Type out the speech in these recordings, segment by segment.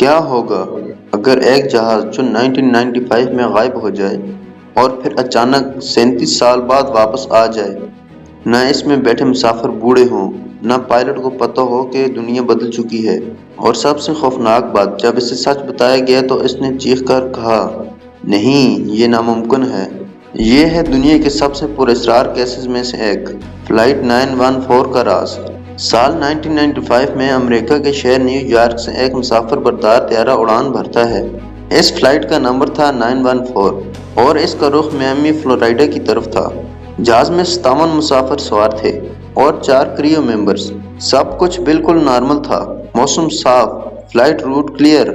کیا ہوگا اگر ایک جہاز جو 1995 میں غائب ہو جائے اور پھر اچانک 37 سال بعد واپس آ جائے؟ نہ اس میں بیٹھے مسافر بوڑھے ہوں، نہ پائلٹ کو پتہ ہو کہ دنیا بدل چکی ہے، اور سب سے خوفناک بات، جب اسے سچ بتایا گیا تو اس نے چیخ کر کہا، نہیں، یہ ناممکن ہے۔ یہ ہے دنیا کے سب سے پراسرار کیسز میں سے ایک، فلائٹ 914 کا راز۔ سال 1995 میں امریکہ کے شہر نیو یارک سے ایک مسافر بردار طیارہ اڑان بھرتا ہے۔ اس فلائٹ کا نمبر تھا 914 اور اس کا رخ میامی فلوریڈا کی طرف تھا۔ جہاز میں 57 مسافر سوار تھے اور 4 کریو ممبرز۔ سب کچھ بالکل نارمل تھا، موسم صاف، فلائٹ روٹ کلیئر،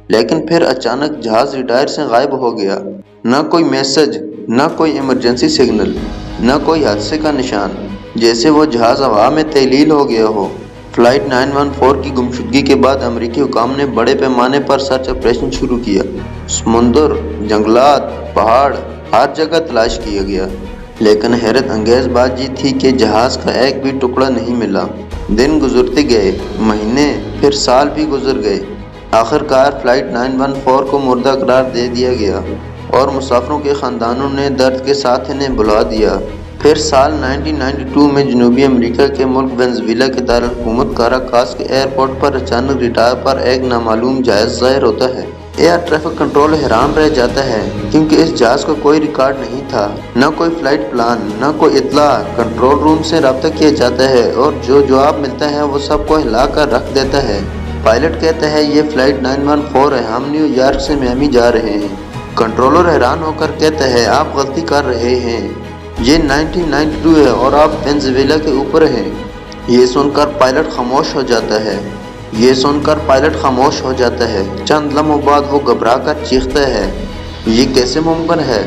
لیکن پھر اچانک جہاز ریڈار سے غائب ہو گیا۔ نہ کوئی میسج، نہ کوئی ایمرجنسی سگنل، نہ کوئی حادثے کا نشان، جیسے وہ جہاز ہوا میں تحلیل ہو گیا ہو۔ فلائٹ 914 کی گمشدگی کے بعد امریکی حکام نے بڑے پیمانے پر سرچ آپریشن شروع کیا۔ سمندر، جنگلات، پہاڑ، ہر جگہ تلاش کیا گیا، لیکن حیرت انگیز بات یہ تھی کہ جہاز کا ایک بھی ٹکڑا نہیں ملا۔ دن گزرتے گئے، مہینے، پھر سال بھی گزر گئے۔ آخرکار فلائٹ 914 کو مردہ قرار دے دیا گیا اور مسافروں کے خاندانوں نے درد کے ساتھ انہیں بھلا دیا۔ پھر سال 1992 میں جنوبی امریکہ کے ملک وینزویلا کے دارالحکومت کاراکاس کے ایئرپورٹ پر اچانک ریڈار پر ایک نامعلوم جہاز ظاہر ہوتا ہے۔ ایئر ٹریفک کنٹرول حیران رہ جاتا ہے کیونکہ اس جہاز کا کوئی ریکارڈ نہیں تھا، نہ کوئی فلائٹ پلان، نہ کوئی اطلاع۔ کنٹرول روم سے رابطہ کیا جاتا ہے اور جو جواب ملتا ہے وہ سب کو ہلا کر رکھ دیتا ہے۔ پائلٹ کہتا ہے، یہ فلائٹ 914 ہے، ہم نیو یارک سے میامی جا رہے ہیں۔ کنٹرولر حیران ہو کر کہتا ہے، آپ غلطی کر رہے ہیں، یہ 1992 ہے اور آپ وینزویلا کے اوپر ہیں۔ یہ سن کر پائلٹ خاموش ہو جاتا ہے۔ چند لمحوں بعد وہ گھبرا کر چیختا ہے، یہ کیسے ممکن ہے؟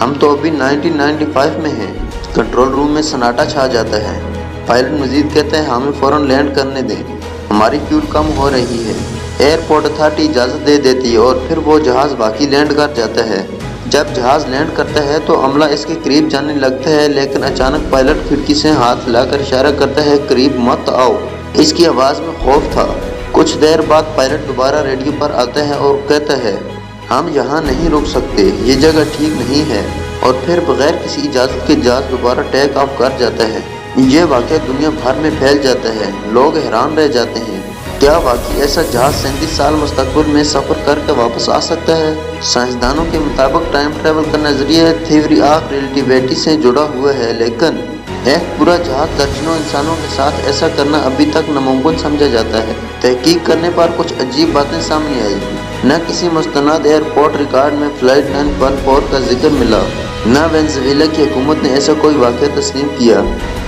ہم تو ابھی 1995 میں ہیں۔ کنٹرول روم میں سناٹا چھا جاتا ہے۔ پائلٹ مزید کہتا ہے، ہمیں فوراً لینڈ کرنے دیں، ہماری فیول کم ہو رہی ہے۔ ایئرپورٹ اتھارٹی اجازت دے دیتی ہے اور پھر وہ جہاز واقعی لینڈ کر جاتا ہے۔ جب جہاز لینڈ کرتا ہے تو عملہ اس کے قریب جانے لگتا ہے، لیکن اچانک پائلٹ کھڑکی سے ہاتھ ہلا کر اشارہ کرتا ہے، قریب مت آؤ۔ اس کی آواز میں خوف تھا۔ کچھ دیر بعد پائلٹ دوبارہ ریڈیو پر آتا ہے اور کہتا ہے، ہم یہاں نہیں رک سکتے، یہ جگہ ٹھیک نہیں ہے، اور پھر بغیر کسی اجازت کے جہاز دوبارہ ٹیک آف کر جاتا ہے۔ یہ واقعہ دنیا بھر میں پھیل جاتا ہے۔ لوگ حیران رہ جاتے ہیں، کیا واقعی ایسا جہاز 37 سال مستقبل میں سفر کر کے واپس آ سکتا ہے؟ سائنسدانوں کے مطابق ٹائم ٹریول کا نظریہ تھیوری آف ریلیٹیویٹی سے جڑا ہوا ہے، لیکن ایک پورا جہاز درجنوں انسانوں کے ساتھ ایسا کرنا ابھی تک ناممکن سمجھا جاتا ہے۔ تحقیق کرنے پر کچھ عجیب باتیں سامنے آئی۔ نہ کسی مستند ایئرپورٹ ریکارڈ میں فلائٹ 914 کا ذکر ملا، نہ وینزویلا کی حکومت نے ایسا کوئی واقعہ تسلیم کیا۔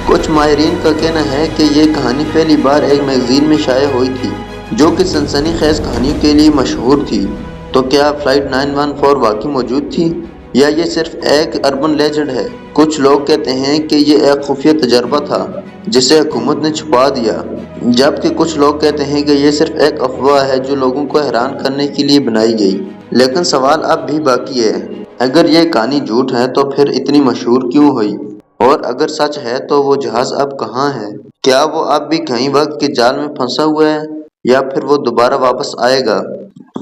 کچھ ماہرین کا کہنا ہے کہ یہ کہانی پہلی بار ایک میگزین میں شائع ہوئی تھی، جو کہ سنسنی خیز کہانیوں کے لیے مشہور تھی۔ تو کیا فلائٹ 914 واقعی موجود تھی یا یہ صرف ایک اربن لیجنڈ ہے؟ کچھ لوگ کہتے ہیں کہ یہ ایک خفیہ تجربہ تھا جسے حکومت نے چھپا دیا، جبکہ کچھ لوگ کہتے ہیں کہ یہ صرف ایک افواہ ہے جو لوگوں کو حیران کرنے کے لیے بنائی گئی۔ لیکن سوال اب بھی باقی ہے، اگر یہ کہانی جھوٹ ہے تو پھر اتنی مشہور کیوں ہوئی؟ اور اگر سچ ہے تو وہ جہاز اب کہاں ہے؟ کیا وہ اب بھی کہیں وقت کے جال میں پھنسا ہوا ہے یا پھر وہ دوبارہ واپس آئے گا؟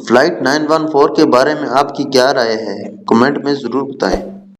فلائٹ 914 کے بارے میں آپ کی کیا رائے ہے؟ کمنٹ میں ضرور بتائیں۔